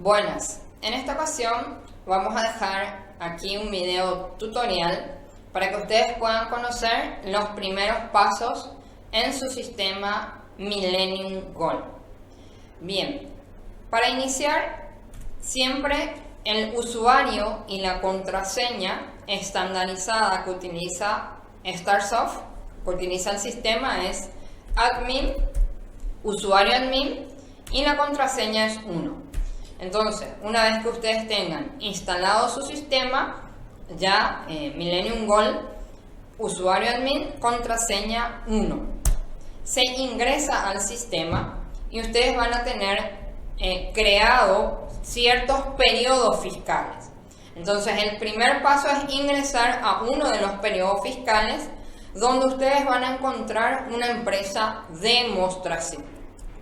Buenas, en esta ocasión vamos a dejar aquí un video tutorial para que ustedes puedan conocer los primeros pasos en su sistema Millennium Gold. Bien, para iniciar, siempre el usuario y la contraseña estandarizada que utiliza Starsoft, que utiliza el sistema, es admin, usuario admin, y la contraseña es 1. Entonces, una vez que ustedes tengan instalado su sistema, ya Millennium Gold, usuario admin, contraseña 1, se ingresa al sistema y ustedes van a tener creado ciertos periodos fiscales. Entonces, el primer paso es ingresar a uno de los periodos fiscales, donde ustedes van a encontrar una empresa demostración,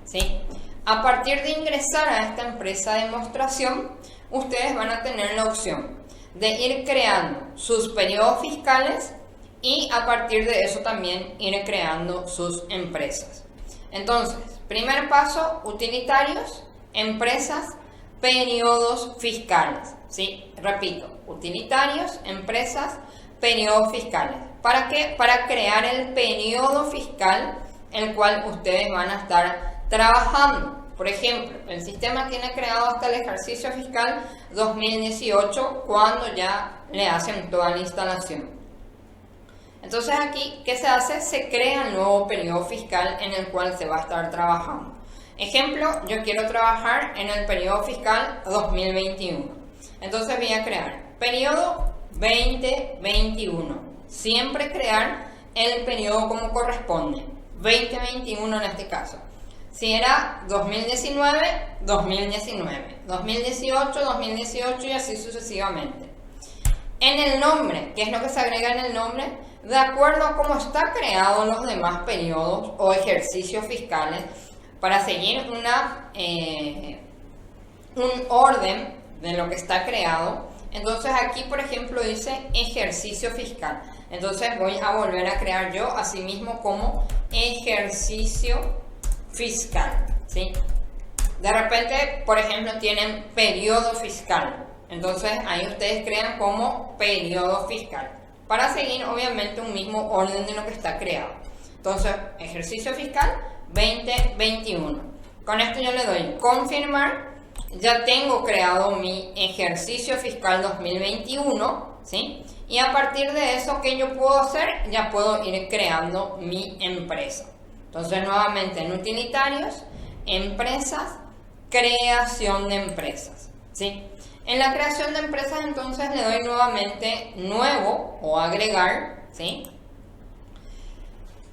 ¿sí? A partir de ingresar a esta empresa de demostración, ustedes van a tener la opción de ir creando sus periodos fiscales y a partir de eso también ir creando sus empresas. Entonces, primer paso, utilitarios, empresas, periodos fiscales, ¿sí? Repito, utilitarios, empresas, periodos fiscales. ¿Para qué? Para crear el periodo fiscal el cual ustedes van a estar trabajando. Por ejemplo, el sistema tiene creado hasta el ejercicio fiscal 2018 cuando ya le hacen toda la instalación. Entonces aquí, ¿qué se hace? Se crea el nuevo periodo fiscal en el cual se va a estar trabajando. Ejemplo, yo quiero trabajar en el periodo fiscal 2021. Entonces voy a crear periodo 2021. Siempre crear el periodo como corresponde. 2021 en este caso. Si era 2019, 2019, 2018, 2018 y así sucesivamente. En el nombre, ¿qué es lo que se agrega en el nombre? De acuerdo a cómo está creado los demás periodos o ejercicios fiscales, para seguir un orden de lo que está creado. Entonces aquí, por ejemplo, dice ejercicio fiscal. Entonces voy a volver a crear yo asimismo como ejercicio fiscal, ¿sí? De repente, por ejemplo, tienen periodo fiscal. Entonces ahí ustedes crean como periodo fiscal para seguir obviamente un mismo orden de lo que está creado. Entonces, ejercicio fiscal 2021. Con esto yo le doy confirmar. Ya tengo creado mi ejercicio fiscal 2021, ¿sí? Y a partir de eso, ¿qué yo puedo hacer? Ya puedo ir creando mi empresa. Entonces, nuevamente en utilitarios, empresas, creación de empresas, ¿sí? En la creación de empresas, entonces le doy nuevamente nuevo o agregar, ¿sí?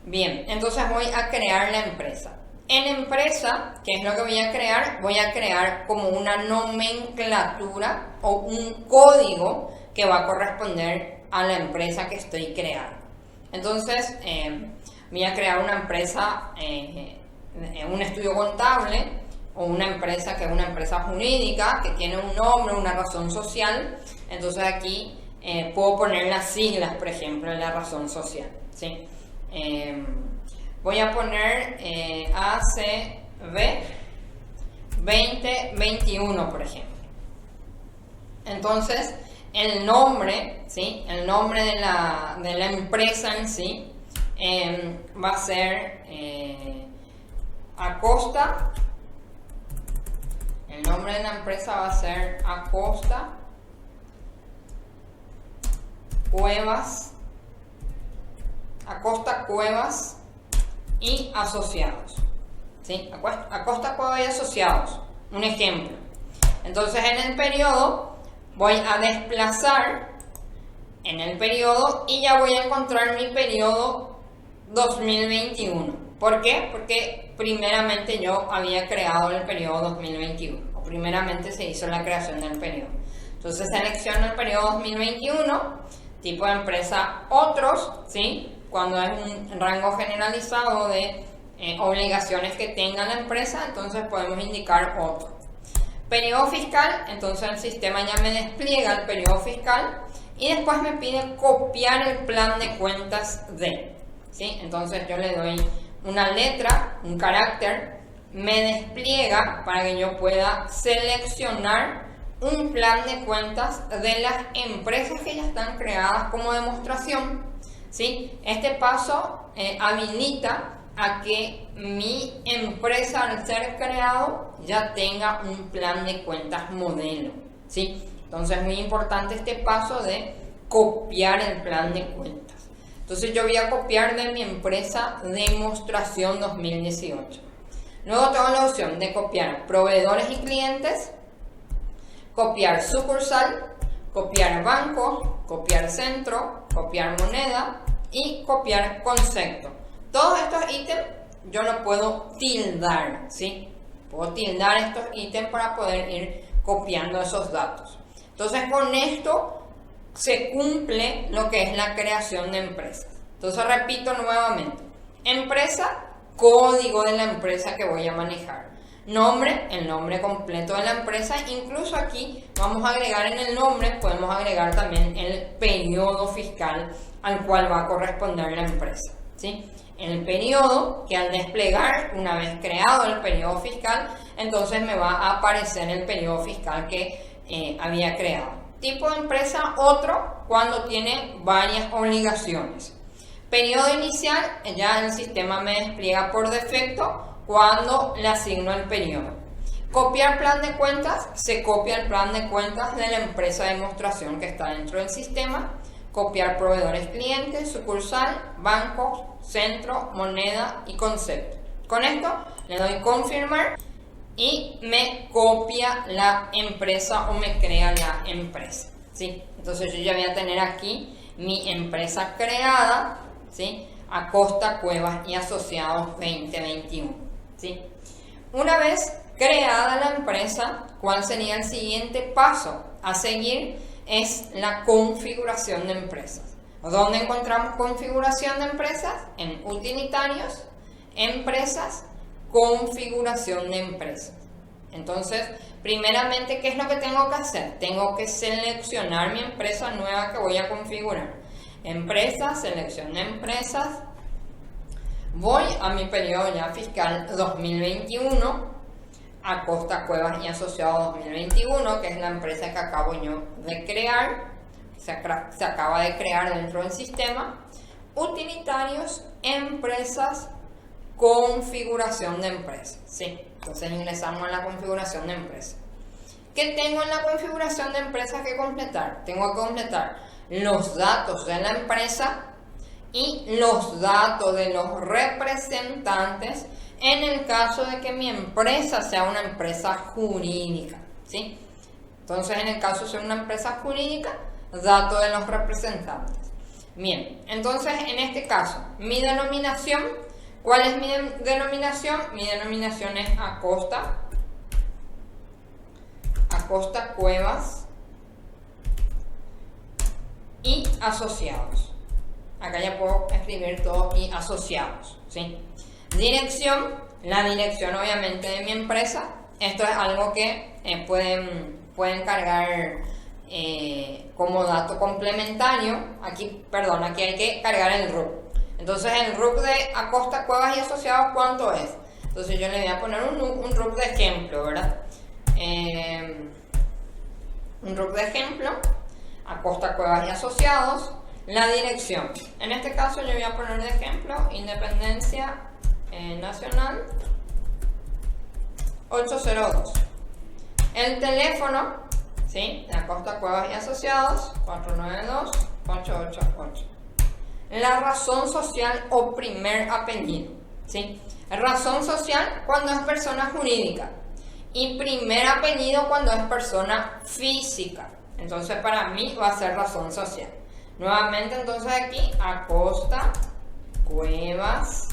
Bien, entonces voy a crear la empresa. En empresa, ¿qué es lo que voy a crear? Voy a crear como una nomenclatura o un código que va a corresponder a la empresa que estoy creando. Entonces, voy a crear una empresa, un estudio contable o una empresa que es una empresa jurídica que tiene un nombre, una razón social. Entonces aquí puedo poner las siglas, por ejemplo, en la razón social, ¿sí? Voy a poner ACB 2021, por ejemplo. Entonces, el nombre, ¿sí? El nombre de la empresa en sí va a ser Acosta. El nombre de la empresa va a ser Acosta Cuevas y asociados, ¿sí? Acosta Cuevas y asociados, un ejemplo. Entonces en el periodo voy a desplazar en el periodo y ya voy a encontrar mi periodo 2021. ¿Por qué? Porque primeramente yo había creado el periodo 2021, o primeramente se hizo la creación del periodo. Entonces selecciono el periodo 2021, tipo de empresa otros, ¿sí? Cuando es un rango generalizado de obligaciones que tenga la empresa, entonces podemos indicar otro. Periodo fiscal, entonces el sistema ya me despliega el periodo fiscal y después me pide copiar el plan de cuentas de, ¿sí? Entonces yo le doy una letra, un carácter me despliega para que yo pueda seleccionar un plan de cuentas de las empresas que ya están creadas como demostración, ¿sí? Este paso habilita a que mi empresa, al ser creado, ya tenga un plan de cuentas modelo, ¿sí? Entonces es muy importante este paso de copiar el plan de cuentas. Entonces yo voy a copiar de mi empresa demostración 2018. Luego tengo la opción de copiar proveedores y clientes, copiar sucursal, copiar banco, copiar centro, copiar moneda y copiar concepto. Todos estos ítems yo los puedo tildar, ¿sí? Puedo tildar estos ítems para poder ir copiando esos datos. Entonces con esto se cumple lo que es la creación de empresas. Entonces repito nuevamente: empresa, código de la empresa que voy a manejar. Nombre, el nombre completo de la empresa. Incluso aquí vamos a agregar en el nombre, podemos agregar también el periodo fiscal al cual va a corresponder la empresa, ¿sí? El periodo, que al desplegar, una vez creado el periodo fiscal, entonces me va a aparecer el periodo fiscal que había creado. Tipo de empresa, otro, cuando tiene varias obligaciones. Periodo inicial, ya el sistema me despliega por defecto cuando le asigno el periodo. Copiar plan de cuentas, se copia el plan de cuentas de la empresa de demostración que está dentro del sistema. Copiar proveedores, clientes, sucursal, banco, centro, moneda y concepto. Con esto le doy confirmar y me copia la empresa o me crea la empresa, ¿sí? Entonces yo ya voy a tener aquí mi empresa creada, ¿sí? Acosta Cuevas y Asociados 2021, ¿sí? Una vez creada la empresa, ¿cuál sería el siguiente paso a seguir? Es la configuración de empresas. ¿Dónde encontramos configuración de empresas? En utilitarios, empresas, configuración de empresas. Entonces, primeramente, ¿qué es lo que tengo que hacer? Tengo que seleccionar mi empresa nueva que voy a configurar. Empresas, selección de empresas. Voy a mi periodo ya fiscal 2021. Acosta Cuevas y Asociados 2021, que es la empresa que acabo yo de crear, se acaba de crear dentro del sistema. Utilitarios, empresas, configuración de empresas, ¿sí? Entonces ingresamos a la configuración de empresas. ¿Qué tengo en la configuración de empresas que completar? Tengo que completar los datos de la empresa y los datos de los representantes en el caso de que mi empresa sea una empresa jurídica, ¿sí? Entonces, en el caso de ser una empresa jurídica, datos de los representantes. Bien, entonces, en este caso, mi denominación, ¿cuál es mi denominación? Mi denominación es Acosta Cuevas y Asociados. Acá ya puedo escribir todo y asociados, ¿sí? Dirección, la dirección obviamente de mi empresa. Esto es algo que pueden cargar como dato complementario. Aquí hay que cargar el RUC. Entonces el RUC de Acosta Cuevas y Asociados, ¿cuánto es? Entonces yo le voy a poner un RUC de ejemplo, ¿verdad? Un RUC de ejemplo, Acosta Cuevas y Asociados. La dirección, en este caso yo voy a poner de ejemplo Independencia Nacional 802. El teléfono, ¿sí? De Acosta Cuevas y Asociados 492-888. La razón social o primer apellido, ¿sí? Razón social cuando es persona jurídica y primer apellido cuando es persona física. Entonces para mí va a ser razón social. Nuevamente entonces aquí Acosta Cuevas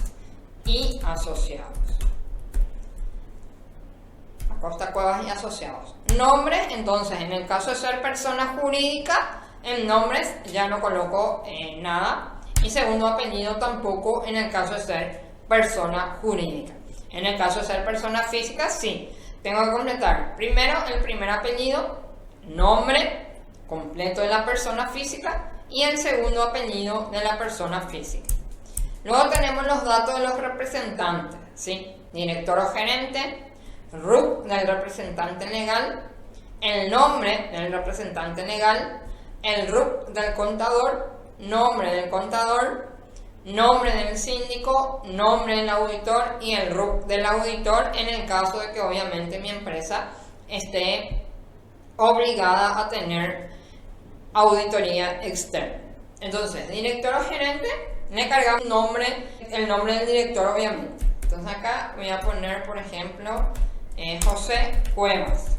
y Asociados. Acosta Cuevas y Asociados. Nombre, entonces en el caso de ser persona jurídica, en nombres ya no coloco nada. Y segundo apellido tampoco en el caso de ser persona jurídica. En el caso de ser persona física, sí. Tengo que completar primero el primer apellido, nombre completo de la persona física y el segundo apellido de la persona física. Luego tenemos los datos de los representantes, ¿sí? director o gerente, RUC del representante legal, el nombre del representante legal, el RUC del contador, nombre del contador, nombre del síndico, nombre del auditor y el RUC del auditor en el caso de que obviamente mi empresa esté obligada a tener auditoría externa. Entonces, director o gerente, le cargamos el nombre del director obviamente. Entonces acá voy a poner, por ejemplo, José Cuevas.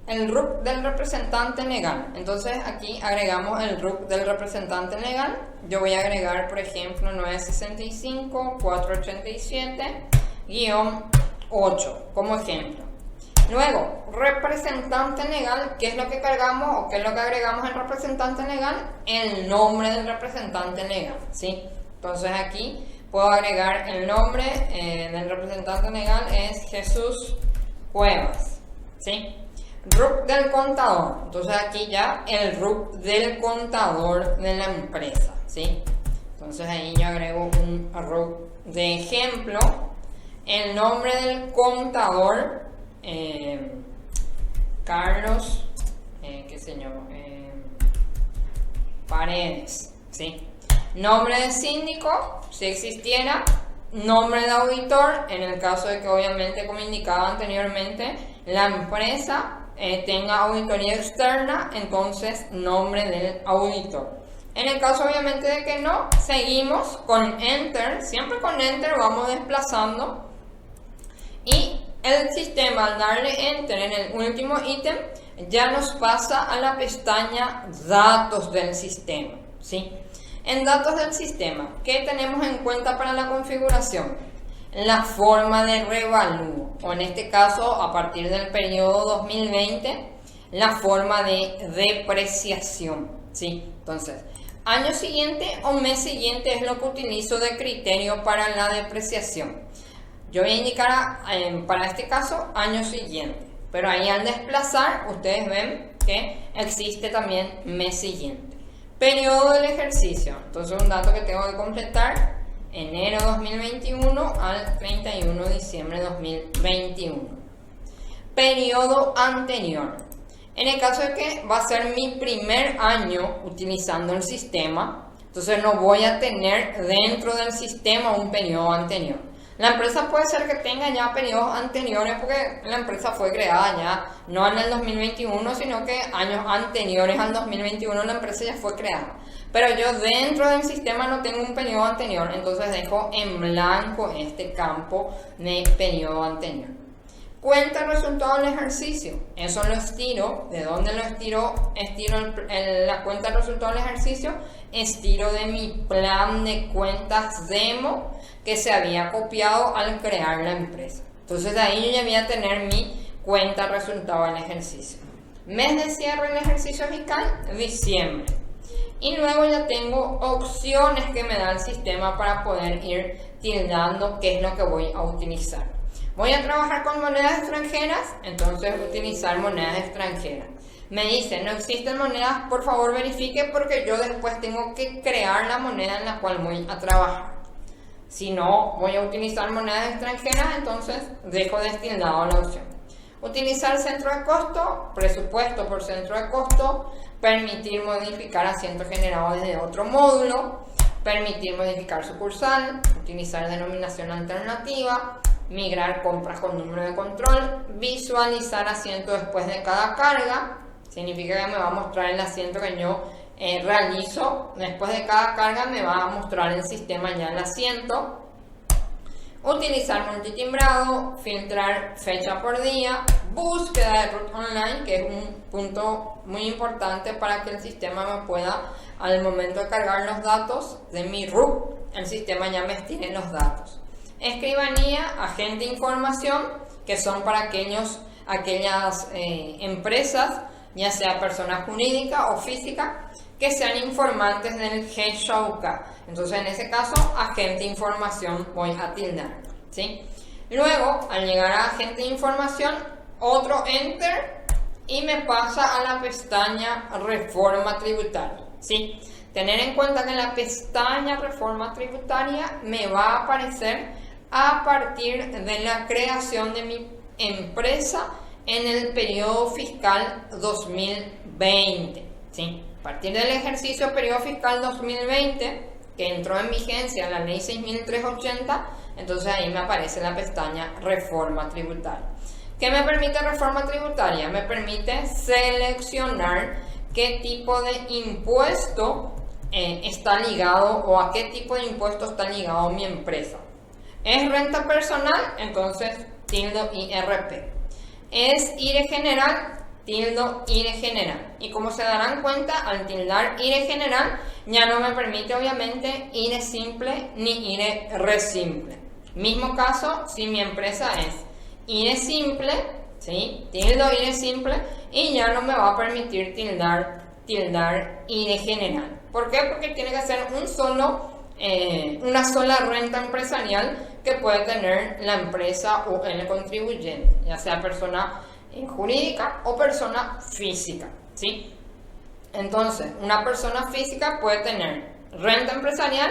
El RUC del representante legal. Entonces aquí agregamos el RUC del representante legal. Yo voy a agregar, por ejemplo, 965-487-8 como ejemplo. Luego, representante legal. ¿Qué es lo que cargamos o qué es lo que agregamos en representante legal? El nombre del representante legal, ¿sí? Entonces aquí puedo agregar el nombre del representante legal es Jesús Cuevas, ¿sí? RUC del contador. Entonces aquí ya el RUC del contador de la empresa, ¿sí? Entonces ahí yo agrego un RUC de ejemplo. El nombre del contador, Carlos, qué sé yo, Paredes, ¿sí? Nombre de síndico, si existiera. Nombre de auditor, en el caso de que obviamente, como indicaba anteriormente, la empresa tenga auditoría externa, entonces nombre del auditor. En el caso obviamente de que no, seguimos con Enter, siempre con Enter vamos desplazando y el sistema al darle Enter en el último ítem ya nos pasa a la pestaña Datos del sistema, ¿sí? En Datos del sistema, ¿qué tenemos en cuenta para la configuración? La forma de revalúo, o en este caso, a partir del periodo 2020, la forma de depreciación, ¿sí? Entonces, año siguiente o mes siguiente es lo que utilizo de criterio para la depreciación. Yo voy a indicar, para este caso, año siguiente, pero ahí al desplazar, ustedes ven que existe también mes siguiente. Periodo del ejercicio, entonces un dato que tengo que completar, enero 2021 al 31 de diciembre 2021. Periodo anterior, en el caso de que va a ser mi primer año utilizando el sistema, entonces no voy a tener dentro del sistema un periodo anterior. La empresa puede ser que tenga ya periodos anteriores porque la empresa fue creada ya no en el 2021, sino que años anteriores al 2021 la empresa ya fue creada. Pero yo dentro del sistema no tengo un periodo anterior, entonces dejo en blanco este campo de periodo anterior. Cuenta el resultado del ejercicio, eso lo estiro. ¿De dónde lo estiro? Estiro la cuenta del resultado del ejercicio, estiro de mi plan de cuentas demo que se había copiado al crear la empresa. Entonces ahí yo ya voy a tener mi cuenta resultado del ejercicio. Mes de cierre del ejercicio fiscal, diciembre. Y luego ya tengo opciones que me da el sistema para poder ir tildando qué es lo que voy a utilizar. Voy a trabajar con monedas extranjeras, entonces utilizar monedas extranjeras. Me dice, no existen monedas, por favor verifique porque yo después tengo que crear la moneda en la cual voy a trabajar. Si no voy a utilizar monedas extranjeras, entonces dejo destildado la opción. Utilizar centro de costo, presupuesto por centro de costo, permitir modificar asientos generados desde otro módulo, permitir modificar sucursal, utilizar denominación alternativa, migrar compras con número de control, visualizar asiento después de cada carga, significa que me va a mostrar el asiento que yo realizo después de cada carga, me va a mostrar el sistema ya el asiento. Utilizar multitimbrado, filtrar fecha por día, búsqueda de root online, que es un punto muy importante para que el sistema me pueda, al momento de cargar los datos de mi root, el sistema ya me estire los datos. Escribanía, agente de información, que son para aquellas empresas, ya sea persona jurídica o física, que sean informantes del GSHOK. Entonces en ese caso, agente de información voy a tildar, ¿sí? Luego, al llegar a agente de información, otro enter y me pasa a la pestaña reforma tributaria, ¿sí? Tener en cuenta que en la pestaña reforma tributaria me va a aparecer a partir de la creación de mi empresa en el periodo fiscal 2020. ¿Sí? A partir del ejercicio periodo fiscal 2020, que entró en vigencia la ley 6.380, entonces ahí me aparece la pestaña reforma tributaria. ¿Qué me permite reforma tributaria? Me permite seleccionar qué tipo de impuesto está ligado o a qué tipo de impuesto está ligado mi empresa. ¿Es renta personal? Entonces tildo IRP. ¿Es IRE general? Tildo IRE general. Y como se darán cuenta, al tildar IRE general ya no me permite obviamente IRE simple ni IRE re simple. Mismo caso si mi empresa es IRE simple, ¿sí? Tildo IRE simple y ya no me va a permitir tildar IRE general. ¿Por qué? Porque tiene que ser una sola renta empresarial que puede tener la empresa o el contribuyente, ya sea persona jurídica o persona física, ¿sí? Entonces, una persona física puede tener renta empresarial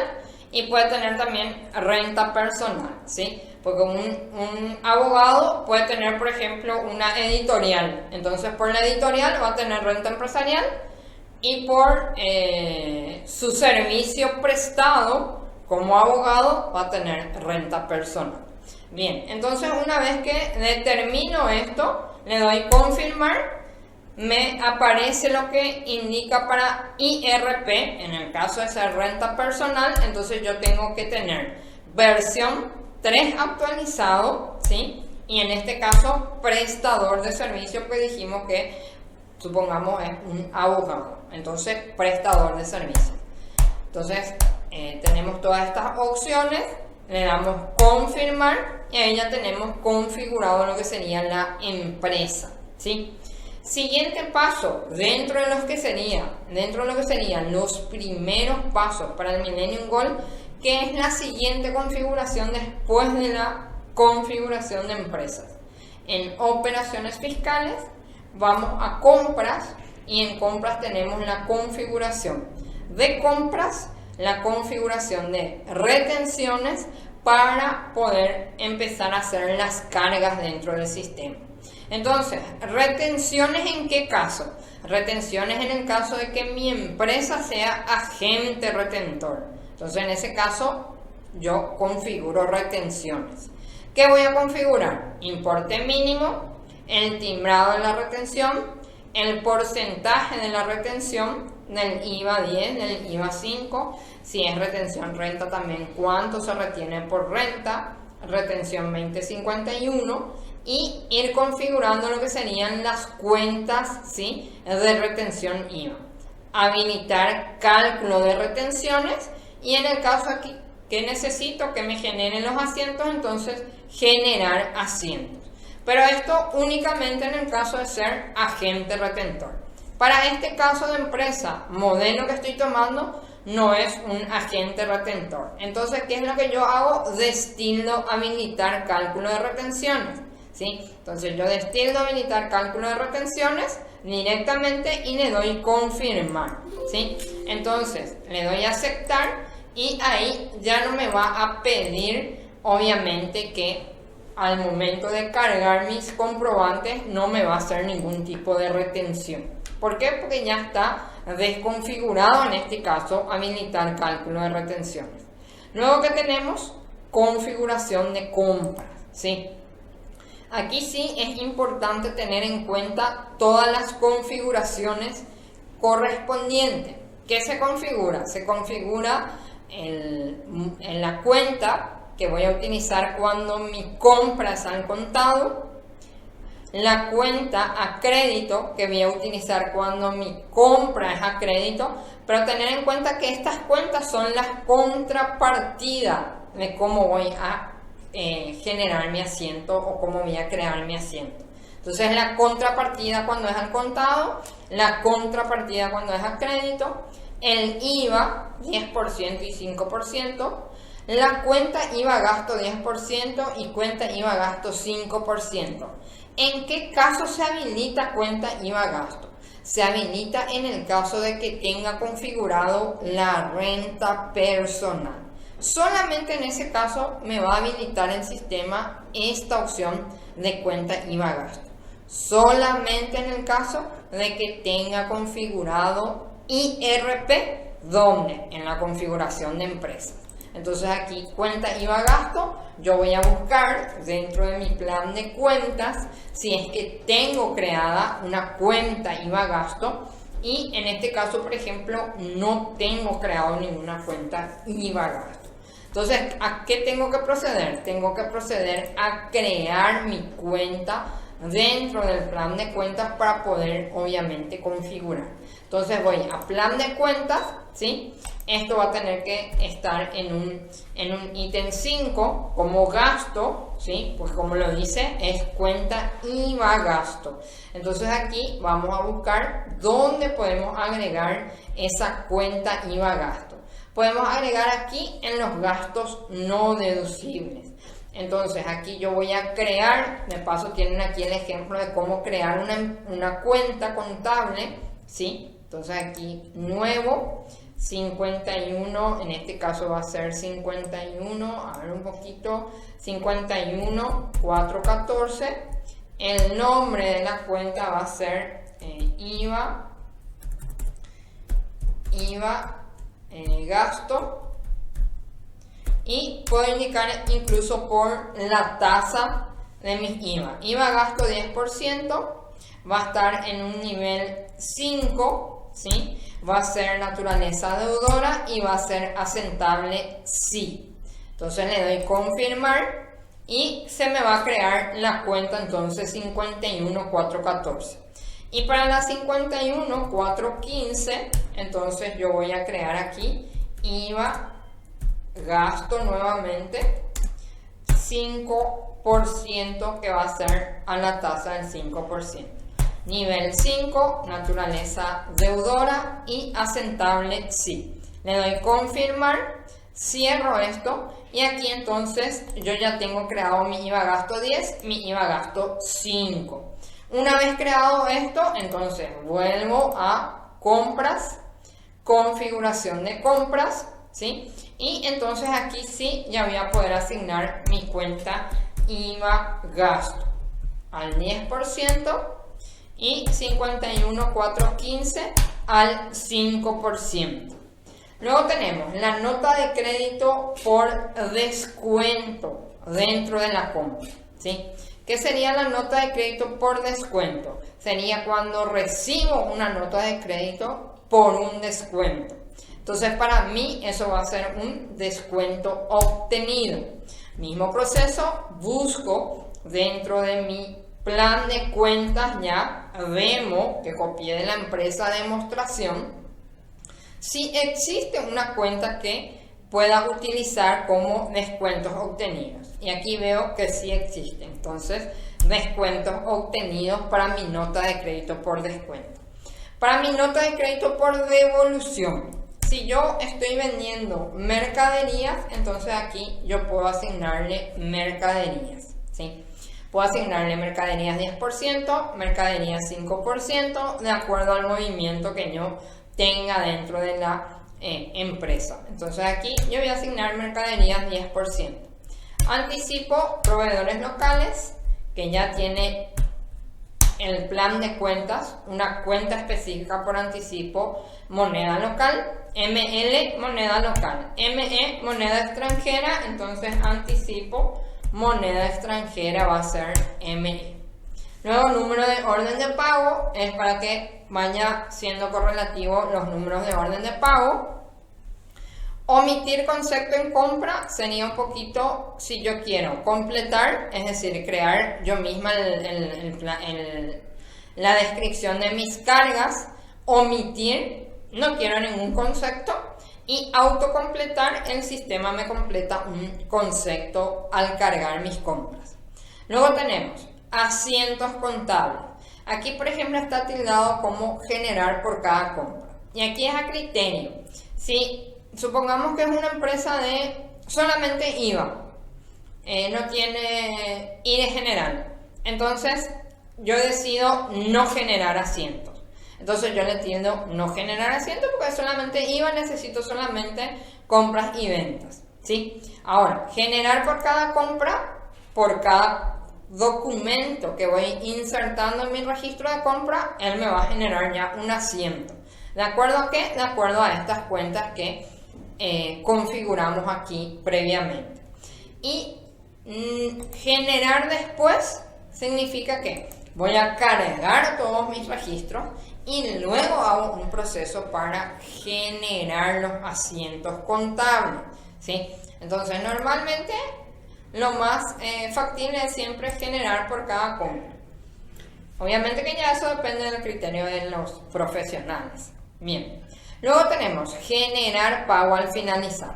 y puede tener también renta personal, ¿sí? Porque un abogado puede tener, por ejemplo, una editorial. Entonces, por la editorial va a tener renta empresarial y por su servicio prestado como abogado va a tener renta personal. Bien, entonces una vez que determino esto, le doy confirmar, me aparece lo que indica para IRP, en el caso de ser renta personal, entonces yo tengo que tener versión 3 actualizado, ¿sí? Y en este caso, prestador de servicio, que dijimos que, supongamos, es un abogado, entonces prestador de servicio. Entonces, tenemos todas estas opciones, le damos confirmar y ahí ya tenemos configurado lo que sería la empresa, ¿sí? Siguiente paso, dentro de lo que serían los primeros pasos para el Millennium Goal, que es la siguiente configuración después de la configuración de empresas. En operaciones fiscales vamos a compras y en compras tenemos la configuración de compras, la configuración de retenciones para poder empezar a hacer las cargas dentro del sistema. Entonces, retenciones ¿en qué caso? Retenciones en el caso de que mi empresa sea agente retentor. Entonces, en ese caso, yo configuro retenciones. ¿Qué voy a configurar? Importe mínimo, el timbrado de la retención, el porcentaje de la retención, del IVA 10, del IVA 5, si es retención renta también cuánto se retiene por renta, retención 2051 y ir configurando lo que serían las cuentas, ¿sí?, de retención IVA. Habilitar cálculo de retenciones y en el caso aquí que necesito que me generen los asientos, entonces generar asientos. Pero esto únicamente en el caso de ser agente retentor. Para este caso de empresa, modelo que estoy tomando no es un agente retentor. Entonces, ¿qué es lo que yo hago? Destildo habilitar cálculo de retenciones, ¿sí? Entonces, yo destildo habilitar cálculo de retenciones directamente y le doy confirmar, ¿sí? Entonces, le doy aceptar y ahí ya no me va a pedir, obviamente, que al momento de cargar mis comprobantes no me va a hacer ningún tipo de retención. ¿Por qué? Porque ya está desconfigurado en este caso habilitar cálculo de retenciones. Luego que tenemos configuración de compras, ¿sí? Aquí sí es importante tener en cuenta todas las configuraciones correspondientes. ¿Qué se configura? Se configura en la cuenta que voy a utilizar cuando mi compra es al contado, la cuenta a crédito que voy a utilizar cuando mi compra es a crédito, pero tener en cuenta que estas cuentas son las contrapartidas de cómo voy a generar mi asiento o cómo voy a crear mi asiento. Entonces la contrapartida cuando es al contado, la contrapartida cuando es a crédito, el IVA 10% y 5%, la cuenta IVA gasto 10% y cuenta IVA gasto 5%. ¿En qué caso se habilita cuenta IVA gasto? Se habilita en el caso de que tenga configurado la renta personal. Solamente en ese caso me va a habilitar el sistema esta opción de cuenta IVA gasto. Solamente en el caso de que tenga configurado IRP, ¿dónde? En la configuración de empresa. Entonces aquí cuenta IVA gasto, yo voy a buscar dentro de mi plan de cuentas si es que tengo creada una cuenta IVA gasto, y en este caso, por ejemplo, no tengo creado ninguna cuenta IVA gasto. Entonces, ¿a qué tengo que proceder? Tengo que proceder a crear mi cuenta dentro del plan de cuentas para poder, obviamente, configurar. Entonces voy a plan de cuentas, ¿sí? Esto va a tener que estar en un ítem 5 como gasto, ¿sí? Pues como lo dice, es cuenta IVA gasto. Entonces aquí vamos a buscar dónde podemos agregar esa cuenta IVA gasto. Podemos agregar aquí en los gastos no deducibles. Entonces aquí yo voy a crear, de paso tienen aquí el ejemplo de cómo crear una cuenta contable, ¿sí? Entonces aquí nuevo, 51, en este caso va a ser 51, a ver un poquito, 51, 414. El nombre de la cuenta va a ser IVA gasto, y puedo indicar incluso por la tasa de mis IVA. IVA gasto 10%, va a estar en un nivel 5, ¿sí? Va a ser naturaleza deudora y va a ser asentable sí. Entonces le doy confirmar y se me va a crear la cuenta entonces 51414. Y para la 51415, entonces yo voy a crear aquí IVA gasto nuevamente 5%, que va a ser a la tasa del 5%. Nivel 5, naturaleza deudora y asentable sí. Le doy confirmar, cierro esto y aquí entonces yo ya tengo creado mi IVA gasto 10, mi IVA gasto 5. Una vez creado esto, entonces vuelvo a compras, configuración de compras, ¿sí? Y entonces aquí sí ya voy a poder asignar mi cuenta IVA gasto al 10% y 51.415 al 5%. Luego tenemos la nota de crédito por descuento dentro de la compra, ¿sí? ¿Qué sería la nota de crédito por descuento? Sería cuando recibo una nota de crédito por un descuento. Entonces para mí eso va a ser un descuento obtenido. Mismo proceso, busco dentro de mi plan de cuentas ya demo que copié de la empresa demostración, si existe una cuenta que pueda utilizar como descuentos obtenidos. Y aquí veo que sí existe. Entonces, descuentos obtenidos para mi nota de crédito por descuento. Para mi nota de crédito por devolución, si yo estoy vendiendo mercaderías, entonces aquí yo puedo asignarle mercaderías, ¿sí? Puedo asignarle mercaderías 10%, mercaderías 5%, de acuerdo al movimiento que yo tenga dentro de la empresa. Entonces aquí yo voy a asignar mercaderías 10%. Anticipo proveedores locales, que ya tiene el plan de cuentas, una cuenta específica por anticipo, moneda local, ML, moneda local, ME, moneda extranjera, entonces anticipo moneda extranjera va a ser ME. Luego, número de orden de pago es para que vaya siendo correlativo los números de orden de pago. Omitir concepto en compra sería un poquito si yo quiero completar, es decir, crear yo misma la descripción de mis cargas. Omitir, no quiero ningún concepto. Y autocompletar, el sistema me completa un concepto al cargar mis compras. Luego tenemos asientos contables. Aquí, por ejemplo, está tildado como generar por cada compra. Y aquí es a criterio. Si supongamos que es una empresa de solamente IVA, no tiene IRE general, entonces yo decido no generar asientos. Entonces yo le tiendo no generar asientos porque solamente IVA, necesito solamente compras y ventas. ¿sí? Ahora, generar por cada compra, por cada documento que voy insertando en mi registro de compra, él me va a generar ya un asiento. ¿De acuerdo a qué? De acuerdo a estas cuentas que configuramos aquí previamente. Y generar después significa que voy a cargar todos mis registros y luego hago un proceso para generar los asientos contables, ¿sí? Entonces, normalmente lo más factible es siempre generar por cada compra. Obviamente que ya eso depende del criterio de los profesionales. Bien, luego tenemos generar pago al finalizar.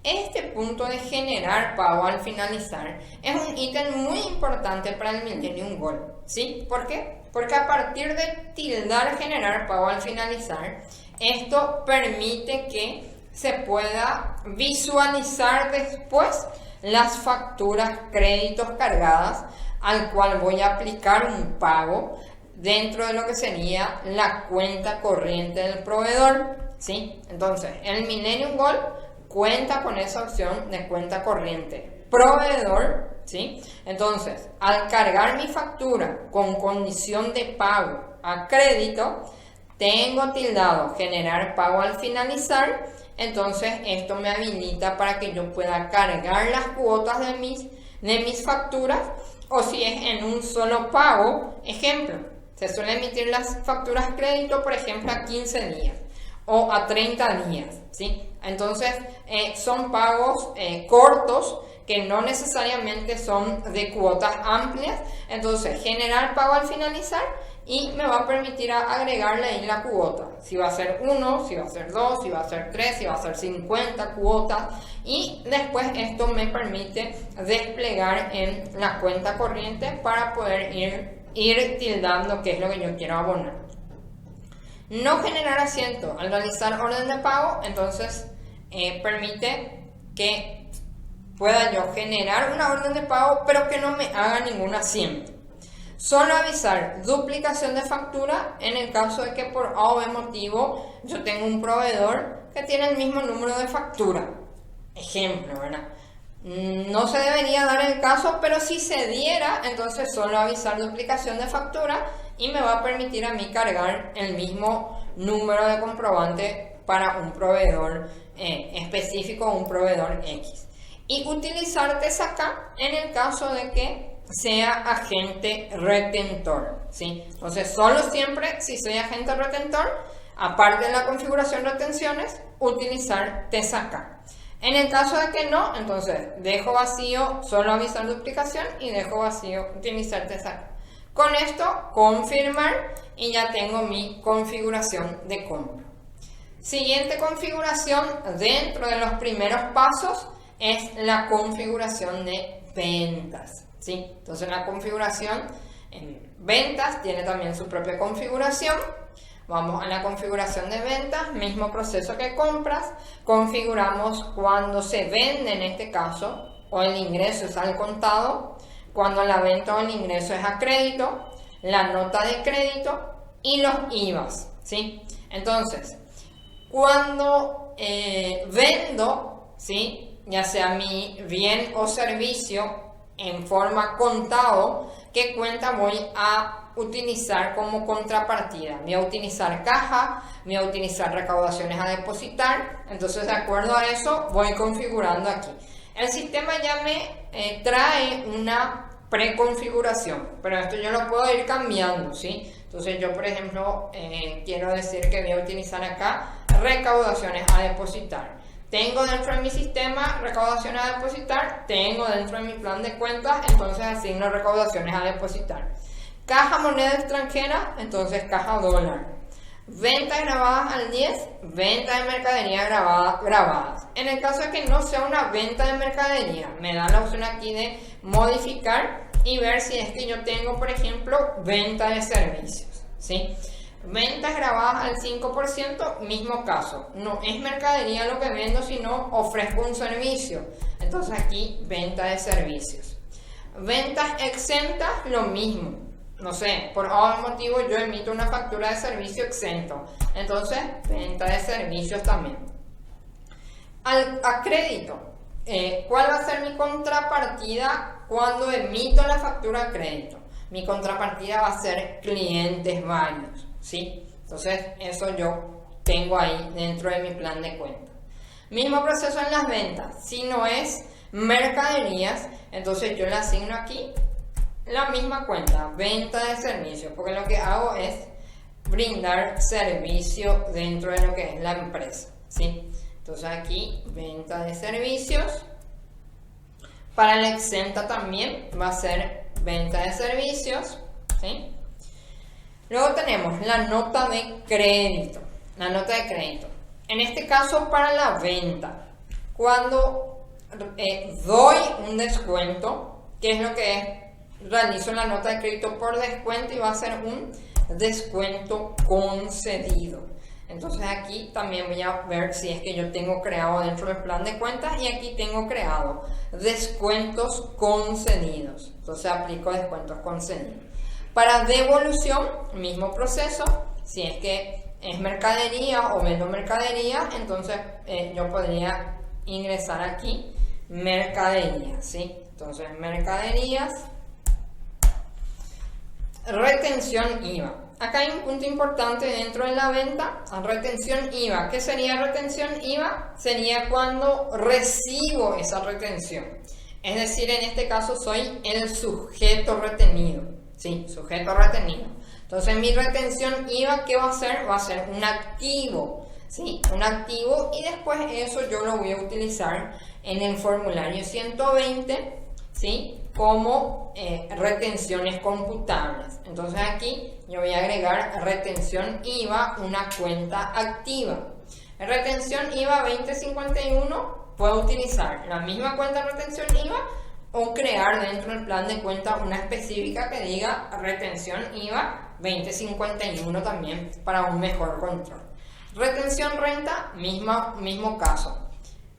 Este punto de generar pago al finalizar es un ítem muy importante para el Millennium Goal, ¿sí? ¿Por qué? Porque a partir de tildar generar pago al finalizar, esto permite que se pueda visualizar después las facturas créditos cargadas al cual voy a aplicar un pago dentro de lo que sería la cuenta corriente del proveedor, ¿sí? Entonces, el Millennium Goal cuenta con esa opción de cuenta corriente proveedor, ¿sí? Entonces, al cargar mi factura con condición de pago a crédito, tengo tildado generar pago al finalizar. Entonces esto me habilita para que yo pueda cargar las cuotas de mis facturas, o si es en un solo pago, ejemplo, se suelen emitir las facturas crédito, por ejemplo, a 15 días o a 30 días, ¿sí? Entonces son pagos cortos que no necesariamente son de cuotas amplias. Entonces generar pago al finalizar y me va a permitir agregarle ahí la cuota, si va a ser 1, si va a ser 2, si va a ser 3, si va a ser 50 cuotas, y después esto me permite desplegar en la cuenta corriente para poder ir tildando qué es lo que yo quiero abonar. No generar asiento al realizar orden de pago, entonces permite que pueda yo generar una orden de pago pero que no me haga ningún asiento. Solo avisar duplicación de factura en el caso de que por A o B motivo yo tengo un proveedor que tiene el mismo número de factura. Ejemplo, ¿verdad? No se debería dar el caso, pero si se diera, entonces solo avisar duplicación de factura y me va a permitir a mí cargar el mismo número de comprobante para un proveedor específico o un proveedor X. Y utilizar TSACA en el caso de que sea agente retentor, ¿sí? Entonces, solo siempre si soy agente retentor, aparte de la configuración retenciones, utilizar TSACA. En el caso de que no, entonces dejo vacío, solo avisar duplicación y dejo vacío, utilizar TSACA. Con esto, confirmar y ya tengo mi configuración de compra. Siguiente configuración dentro de los primeros pasos es la configuración de ventas, ¿sí? Entonces la configuración en ventas tiene también su propia configuración. Vamos a la configuración de ventas, mismo proceso que compras. Configuramos cuando se vende en este caso o el ingreso es al contado, cuando la venta o el ingreso es a crédito, la nota de crédito y los IVAs, ¿sí? Entonces, cuando vendo, ¿sí?, ya sea mi bien o servicio en forma contado, ¿qué cuenta voy a utilizar como contrapartida? Voy a utilizar caja, voy a utilizar recaudaciones a depositar. Entonces, de acuerdo a eso, voy configurando aquí. El sistema ya me trae una preconfiguración, pero esto yo lo puedo ir cambiando, ¿sí? Entonces yo, por ejemplo, quiero decir que voy a utilizar acá recaudaciones a depositar. Tengo dentro de mi sistema recaudaciones a depositar, tengo dentro de mi plan de cuentas, entonces asigno recaudaciones a depositar. Caja moneda extranjera, entonces caja dólar. Ventas grabadas al 10, venta de mercadería grabadas. En el caso de que no sea una venta de mercadería, me da la opción aquí de modificar y ver si es que yo tengo, por ejemplo, venta de servicios, ¿sí? Ventas grabadas al 5%, mismo caso. No es mercadería lo que vendo, sino ofrezco un servicio. Entonces aquí, venta de servicios. Ventas exentas, lo mismo. No sé, por algún motivo yo emito una factura de servicio exento. Entonces, venta de servicios también. A crédito. ¿cuál va a ser mi contrapartida cuando emito la factura a crédito? Mi contrapartida va a ser clientes varios, ¿sí? Entonces, eso yo tengo ahí dentro de mi plan de cuenta. Mismo proceso en las ventas. Si no es mercaderías, entonces yo le asigno aquí la misma cuenta, venta de servicios, porque lo que hago es brindar servicio dentro de lo que es la empresa, ¿sí? Entonces aquí, venta de servicios. Para la exenta también va a ser venta de servicios, ¿sí? Luego tenemos la nota de crédito. La nota de crédito. En este caso, para la venta, cuando doy un descuento, ¿qué es lo que es? Realizo la nota de crédito por descuento y va a ser un descuento concedido. Entonces aquí también voy a ver si es que yo tengo creado dentro del plan de cuentas y aquí tengo creado descuentos concedidos. Entonces aplico descuentos concedidos. Para devolución, mismo proceso. Si es que es mercadería o vendo mercadería, entonces yo podría ingresar aquí mercaderías, ¿sí? Entonces mercaderías, retención IVA. Acá hay un punto importante dentro de la venta, retención IVA. ¿Qué sería retención IVA? Sería cuando recibo esa retención. Es decir, en este caso soy el sujeto retenido. Sí, sujeto retenido. Entonces mi retención IVA, ¿qué va a ser? Va a ser un activo. ¿Sí? Un activo y después eso yo lo voy a utilizar en el formulario 120, ¿sí? Como retenciones computables. Entonces aquí yo voy a agregar retención IVA, una cuenta activa. En retención IVA 2051 puedo utilizar la misma cuenta de retención IVA o crear dentro del plan de cuenta una específica que diga retención IVA 2051 también para un mejor control. Retención renta, mismo caso.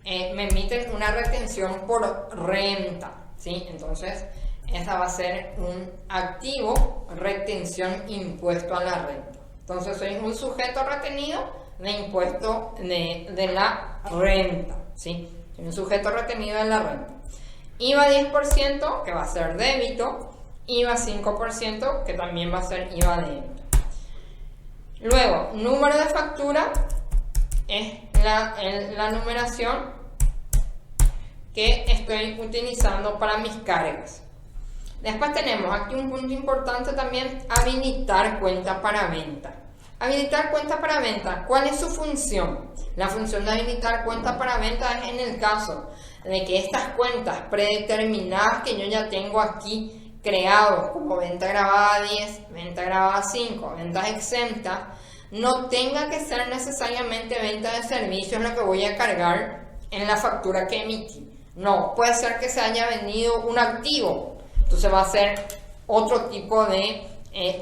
Me emiten una retención por renta, ¿sí? Entonces, esa va a ser un activo, retención impuesto a la renta. Entonces, soy un sujeto retenido de impuesto de la renta, ¿sí? Soy un sujeto retenido de la renta. IVA 10%, que va a ser débito. IVA 5%, que también va a ser IVA débito. Luego, número de factura es la numeración que estoy utilizando para mis cargas. Después tenemos aquí un punto importante también, habilitar cuenta para venta. Habilitar cuenta para venta, ¿cuál es su función? La función de habilitar cuenta para venta es en el caso de que estas cuentas predeterminadas que yo ya tengo aquí creados como venta grabada 10, venta grabada 5, ventas exentas, no tenga que ser necesariamente venta de servicios lo que voy a cargar en la factura que emití. No, puede ser que se haya vendido un activo, entonces va a ser otro tipo de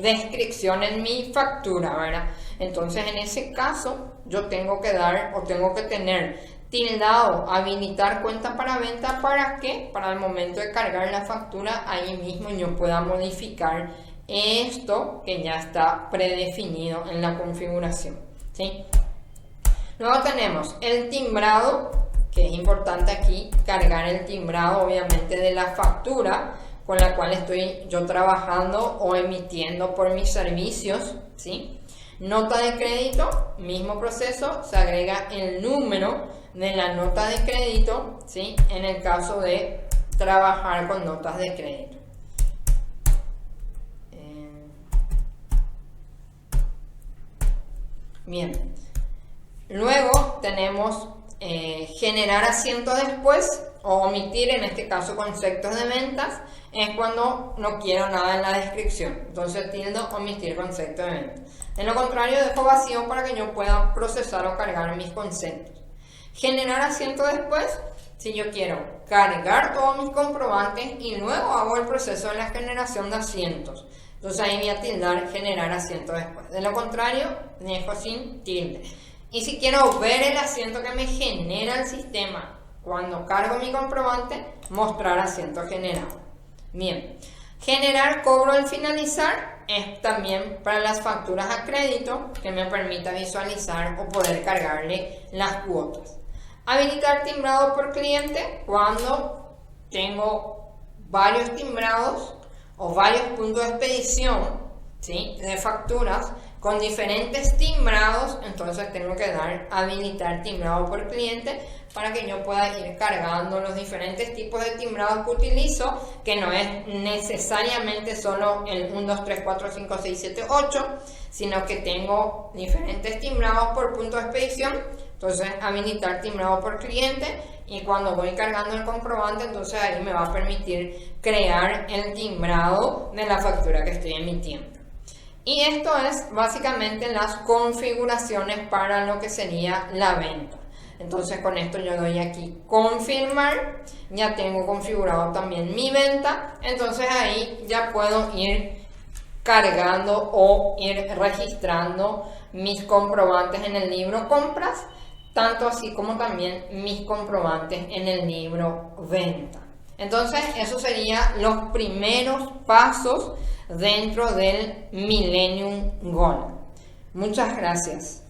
descripción en mi factura, ¿verdad? Entonces en ese caso yo tengo que dar o tengo que tener tildado habilitar cuenta para venta. ¿Para qué? Para el momento de cargar la factura ahí mismo yo pueda modificar esto que ya está predefinido en la configuración, ¿sí? Luego tenemos el timbrado, que es importante aquí cargar el timbrado obviamente de la factura con la cual estoy yo trabajando o emitiendo por mis servicios, ¿sí? Nota de crédito, mismo proceso, se agrega el número de la nota de crédito, ¿sí? En el caso de trabajar con notas de crédito. Bien, luego tenemos generar asiento después o omitir, en este caso conceptos de ventas, es cuando no quiero nada en la descripción, entonces tildo omitir concepto de ventas. En lo contrario dejo vacío para que yo pueda procesar o cargar mis conceptos. Generar asiento después, si yo quiero cargar todos mis comprobantes y luego hago el proceso de la generación de asientos. Entonces ahí voy a tildar generar asiento después. De lo contrario, dejo sin tilde. Y si quiero ver el asiento que me genera el sistema cuando cargo mi comprobante, mostrar asiento generado. Bien, generar cobro al finalizar es también para las facturas a crédito que me permita visualizar o poder cargarle las cuotas. Habilitar timbrado por cliente cuando tengo varios timbrados o varios puntos de expedición, ¿sí?, de facturas con diferentes timbrados. Entonces tengo que dar habilitar timbrado por cliente para que yo pueda ir cargando los diferentes tipos de timbrados que utilizo, que no es necesariamente solo el 1, 2, 3, 4, 5, 6, 7, 8, sino que tengo diferentes timbrados por punto de expedición. Entonces habilitar timbrado por cliente, y cuando voy cargando el comprobante, entonces ahí me va a permitir crear el timbrado de la factura que estoy emitiendo. Y esto es básicamente las configuraciones para lo que sería la venta. Entonces con esto yo doy aquí confirmar, ya tengo configurado también mi venta. Entonces ahí ya puedo ir cargando o ir registrando mis comprobantes en el libro compras, tanto así como también mis comprobantes en el libro venta. Entonces esos serían los primeros pasos dentro del Millennium Goal. Muchas gracias.